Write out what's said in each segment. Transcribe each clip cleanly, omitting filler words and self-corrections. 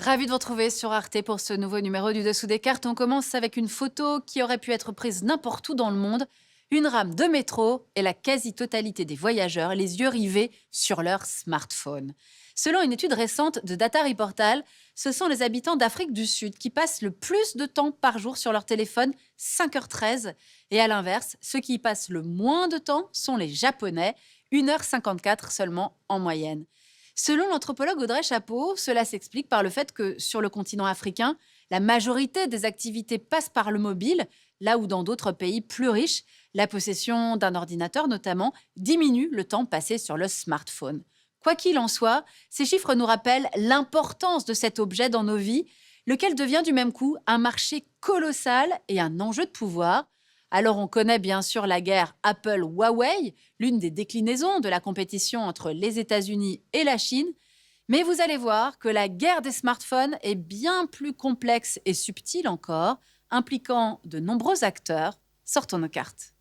Ravi de vous retrouver sur Arte pour ce nouveau numéro du Dessous des cartes. On commence avec une photo qui aurait pu être prise n'importe où dans le monde. Une rame de métro et la quasi-totalité des voyageurs, les yeux rivés sur leur smartphone. Selon une étude récente de Data Reportal, ce sont les habitants d'Afrique du Sud qui passent le plus de temps par jour sur leur téléphone, 5h13. Et à l'inverse, ceux qui y passent le moins de temps sont les Japonais, 1h54 seulement en moyenne. Selon l'anthropologue Audrey Chapeau, cela s'explique par le fait que sur le continent africain, la majorité des activités passent par le mobile, là où dans d'autres pays plus riches, la possession d'un ordinateur notamment diminue le temps passé sur le smartphone. Quoi qu'il en soit, ces chiffres nous rappellent l'importance de cet objet dans nos vies, lequel devient du même coup un marché colossal et un enjeu de pouvoir. Alors on connaît bien sûr la guerre Apple-Huawei, l'une des déclinaisons de la compétition entre les États-Unis et la Chine, mais vous allez voir que la guerre des smartphones est bien plus complexe et subtile encore, impliquant de nombreux acteurs. Sortons nos cartes.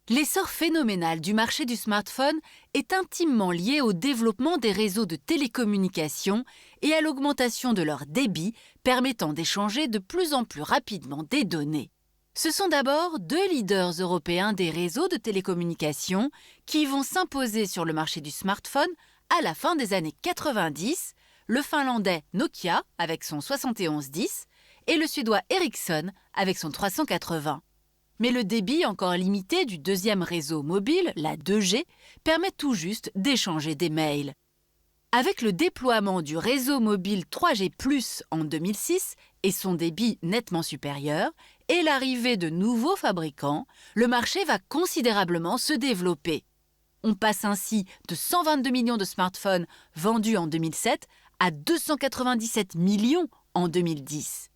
L'essor phénoménal du marché du smartphone est intimement lié au développement des réseaux de télécommunications et à l'augmentation de leur débit permettant d'échanger de plus en plus rapidement des données. Ce sont d'abord deux leaders européens des réseaux de télécommunications qui vont s'imposer sur le marché du smartphone à la fin des années 90, le finlandais Nokia avec son 7110 et le suédois Ericsson avec son 380. Mais le débit encore limité du deuxième réseau mobile, la 2G, permet tout juste d'échanger des mails. Avec le déploiement du réseau mobile 3G+ en 2006 et son débit nettement supérieur, et l'arrivée de nouveaux fabricants, le marché va considérablement se développer. On passe ainsi de 122 millions de smartphones vendus en 2007 à 297 millions en 2010.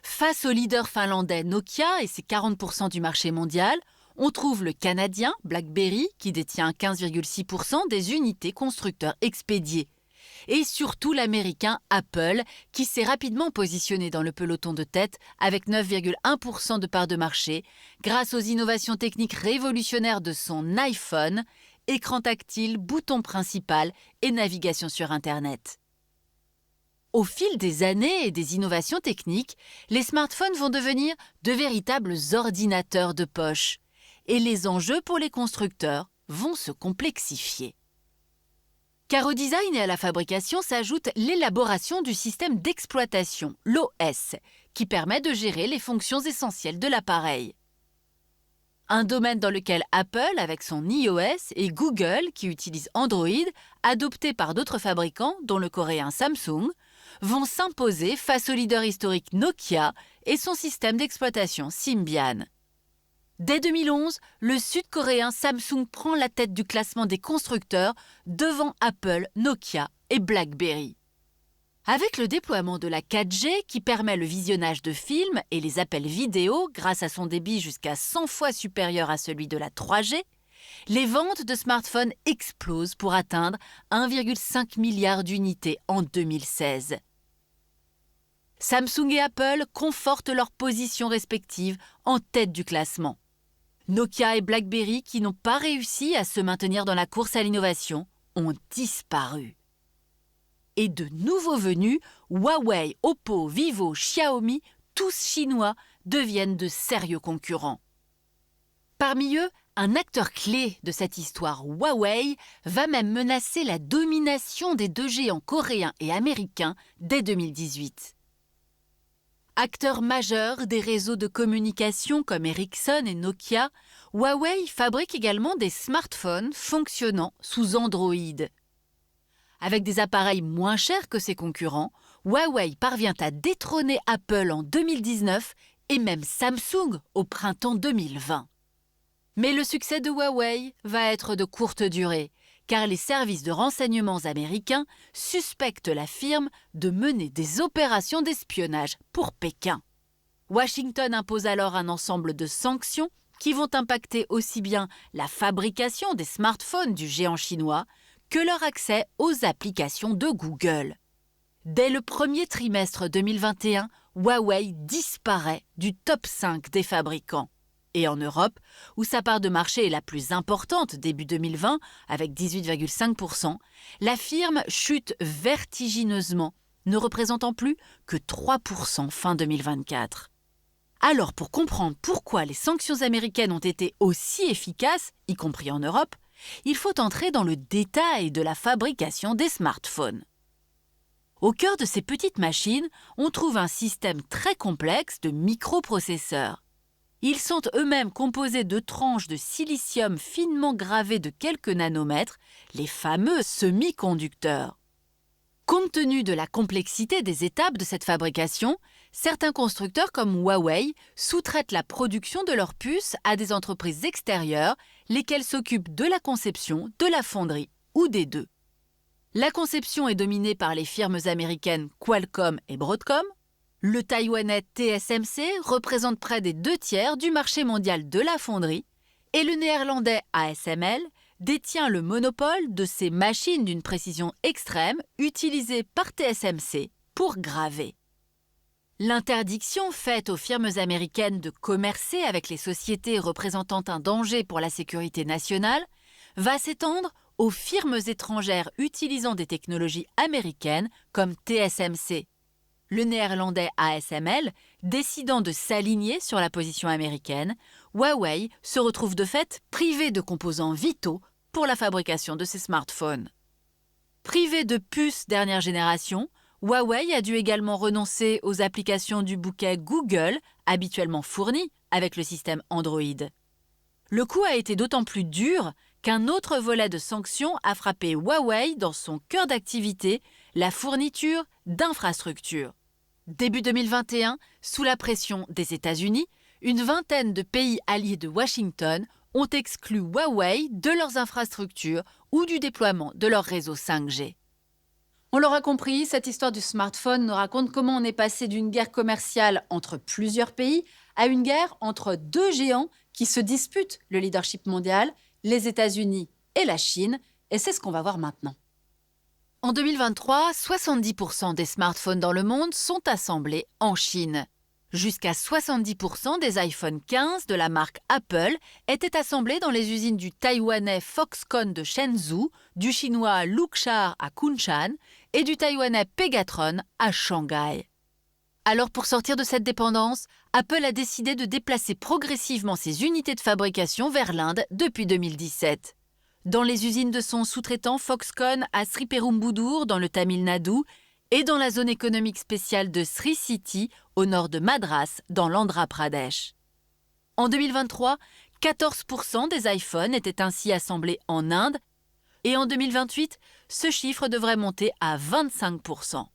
Face au leader finlandais Nokia et ses 40% du marché mondial, on trouve le canadien BlackBerry qui détient 15,6% des unités constructeurs expédiées. Et surtout l'américain Apple qui s'est rapidement positionné dans le peloton de tête avec 9,1% de part de marché grâce aux innovations techniques révolutionnaires de son iPhone, écran tactile, bouton principal et navigation sur Internet. Au fil des années et des innovations techniques, les smartphones vont devenir de véritables ordinateurs de poche et les enjeux pour les constructeurs vont se complexifier. Car au design et à la fabrication s'ajoute l'élaboration du système d'exploitation, l'OS, qui permet de gérer les fonctions essentielles de l'appareil. Un domaine dans lequel Apple, avec son iOS, et Google, qui utilise Android, adopté par d'autres fabricants, dont le coréen Samsung, vont s'imposer face au leader historique Nokia et son système d'exploitation Symbian. Dès 2011, le sud-coréen Samsung prend la tête du classement des constructeurs devant Apple, Nokia et BlackBerry. Avec le déploiement de la 4G qui permet le visionnage de films et les appels vidéo grâce à son débit jusqu'à 100 fois supérieur à celui de la 3G, les ventes de smartphones explosent pour atteindre 1,5 milliard d'unités en 2016. Samsung et Apple confortent leurs positions respectives en tête du classement. Nokia et BlackBerry, qui n'ont pas réussi à se maintenir dans la course à l'innovation, ont disparu. Et de nouveaux venus, Huawei, Oppo, Vivo, Xiaomi, tous chinois, deviennent de sérieux concurrents. Parmi eux, un acteur clé de cette histoire, Huawei, va même menacer la domination des deux géants coréens et américains dès 2018. Acteur majeur des réseaux de communication comme Ericsson et Nokia, Huawei fabrique également des smartphones fonctionnant sous Android. Avec des appareils moins chers que ses concurrents, Huawei parvient à détrôner Apple en 2019 et même Samsung au printemps 2020. Mais le succès de Huawei va être de courte durée, car les services de renseignements américains suspectent la firme de mener des opérations d'espionnage pour Pékin. Washington impose alors un ensemble de sanctions qui vont impacter aussi bien la fabrication des smartphones du géant chinois que leur accès aux applications de Google. Dès le premier trimestre 2021, Huawei disparaît du top 5 des fabricants. Et en Europe, où sa part de marché est la plus importante début 2020, avec 18,5%, la firme chute vertigineusement ne représentant plus que 3% fin 2024. Alors, pour comprendre pourquoi les sanctions américaines ont été aussi efficaces, y compris en Europe, il faut entrer dans le détail de la fabrication des smartphones. Au cœur de ces petites machines, on trouve un système très complexe de microprocesseurs. Ils sont eux-mêmes composés de tranches de silicium finement gravées de quelques nanomètres, les fameux semi-conducteurs. Compte tenu de la complexité des étapes de cette fabrication, certains constructeurs comme Huawei sous-traitent la production de leurs puces à des entreprises extérieures, lesquelles s'occupent de la conception, de la fonderie ou des deux. La conception est dominée par les firmes américaines Qualcomm et Broadcom. Le taïwanais TSMC représente près des 2/3 du marché mondial de la fonderie et le néerlandais ASML détient le monopole de ces machines d'une précision extrême utilisées par TSMC pour graver. L'interdiction faite aux firmes américaines de commercer avec les sociétés représentant un danger pour la sécurité nationale va s'étendre aux firmes étrangères utilisant des technologies américaines comme TSMC. Le néerlandais ASML décidant de s'aligner sur la position américaine, Huawei se retrouve de fait privé de composants vitaux pour la fabrication de ses smartphones. Privé de puces dernière génération, Huawei a dû également renoncer aux applications du bouquet Google, habituellement fournies avec le système Android. Le coup a été d'autant plus dur qu'un autre volet de sanctions a frappé Huawei dans son cœur d'activité, la fourniture d'infrastructures. Début 2021, sous la pression des États-Unis, une vingtaine de pays alliés de Washington ont exclu Huawei de leurs infrastructures ou du déploiement de leur réseau 5G. On l'aura compris, cette histoire du smartphone nous raconte comment on est passé d'une guerre commerciale entre plusieurs pays à une guerre entre deux géants qui se disputent le leadership mondial, les États-Unis et la Chine, et c'est ce qu'on va voir maintenant. En 2023, 70% des smartphones dans le monde sont assemblés en Chine. Jusqu'à 70% des iPhone 15 de la marque Apple étaient assemblés dans les usines du taïwanais Foxconn de Shenzhou, du chinois Luxshare à Kunshan et du taïwanais Pegatron à Shanghai. Alors pour sortir de cette dépendance, Apple a décidé de déplacer progressivement ses unités de fabrication vers l'Inde depuis 2017. Dans les usines de son sous-traitant Foxconn à Sriperumbudur dans le Tamil Nadu et dans la zone économique spéciale de Sri City au nord de Madras dans l'Andhra Pradesh. En 2023, 14% des iPhones étaient ainsi assemblés en Inde et en 2028, ce chiffre devrait monter à 25%.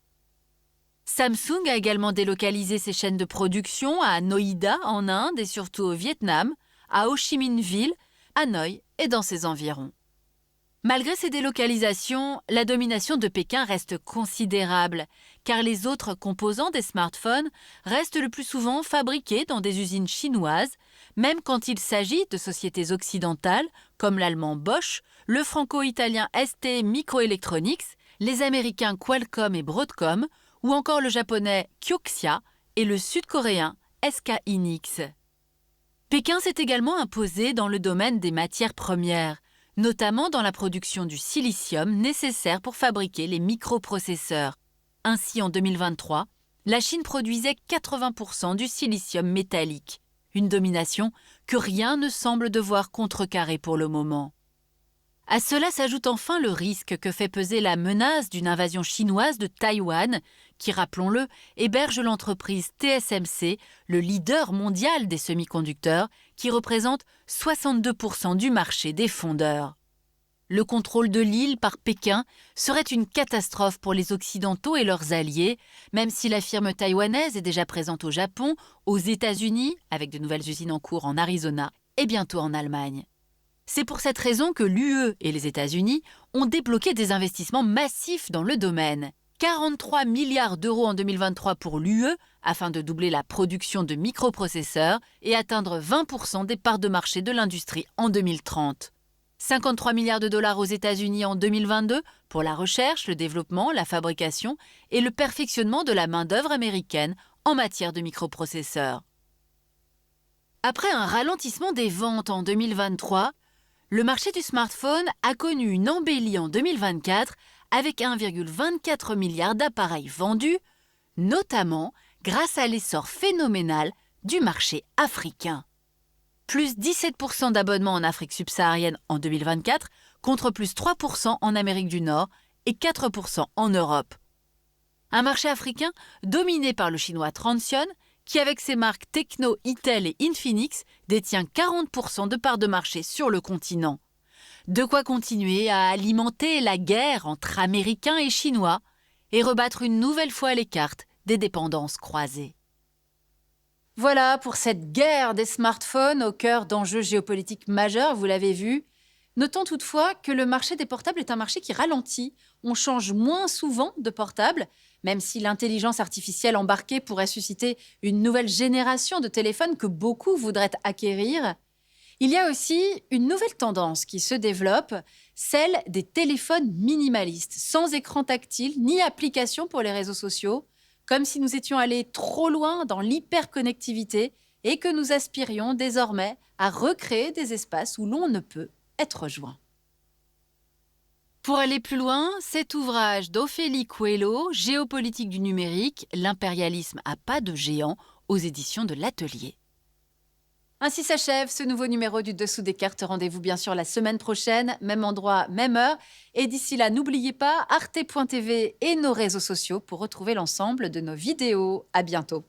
Samsung a également délocalisé ses chaînes de production à Noida en Inde et surtout au Vietnam, à Ho Chi Minh Ville, Hanoï et dans ses environs. Malgré ces délocalisations, la domination de Pékin reste considérable, car les autres composants des smartphones restent le plus souvent fabriqués dans des usines chinoises, même quand il s'agit de sociétés occidentales comme l'allemand Bosch, le franco-italien ST Microelectronics, les américains Qualcomm et Broadcom, ou encore le japonais Kioxia et le sud-coréen SK Hynix. Pékin s'est également imposé dans le domaine des matières premières, notamment dans la production du silicium nécessaire pour fabriquer les microprocesseurs. Ainsi, en 2023, la Chine produisait 80% du silicium métallique, une domination que rien ne semble devoir contrecarrer pour le moment. À cela s'ajoute enfin le risque que fait peser la menace d'une invasion chinoise de Taïwan, qui, rappelons-le, héberge l'entreprise TSMC, le leader mondial des semi-conducteurs, qui représente 62% du marché des fondeurs. Le contrôle de l'île par Pékin serait une catastrophe pour les Occidentaux et leurs alliés, même si la firme taïwanaise est déjà présente au Japon, aux États-Unis, avec de nouvelles usines en cours en Arizona, et bientôt en Allemagne. C'est pour cette raison que l'UE et les États-Unis ont débloqué des investissements massifs dans le domaine. 43 milliards d'euros en 2023 pour l'UE, afin de doubler la production de microprocesseurs et atteindre 20% des parts de marché de l'industrie en 2030. 53 milliards de dollars aux États-Unis en 2022 pour la recherche, le développement, la fabrication et le perfectionnement de la main-d'œuvre américaine en matière de microprocesseurs. Après un ralentissement des ventes en 2023, Le marché du smartphone a connu une embellie en 2024 avec 1,24 milliard d'appareils vendus, notamment grâce à l'essor phénoménal du marché africain. Plus 17% d'abonnements en Afrique subsaharienne en 2024 contre plus 3% en Amérique du Nord et 4% en Europe. Un marché africain dominé par le chinois Transsion, qui avec ses marques Tecno, Itel et Infinix détient 40% de parts de marché sur le continent. De quoi continuer à alimenter la guerre entre Américains et Chinois et rebattre une nouvelle fois les cartes des dépendances croisées. Voilà pour cette guerre des smartphones au cœur d'enjeux géopolitiques majeurs, vous l'avez vu. Notons toutefois que le marché des portables est un marché qui ralentit. On change moins souvent de portables, même si l'intelligence artificielle embarquée pourrait susciter une nouvelle génération de téléphones que beaucoup voudraient acquérir. Il y a aussi une nouvelle tendance qui se développe, celle des téléphones minimalistes, sans écran tactile ni application pour les réseaux sociaux, comme si nous étions allés trop loin dans l'hyperconnectivité et que nous aspirions désormais à recréer des espaces où l'on ne peut être joint. Pour aller plus loin, cet ouvrage d'Ophélie Coelho, Géopolitique du numérique, l'impérialisme à pas de géant, aux éditions de l'Atelier. Ainsi s'achève ce nouveau numéro du Dessous des cartes. Rendez-vous bien sûr la semaine prochaine, même endroit, même heure. Et d'ici là, n'oubliez pas arte.tv et nos réseaux sociaux pour retrouver l'ensemble de nos vidéos. À bientôt.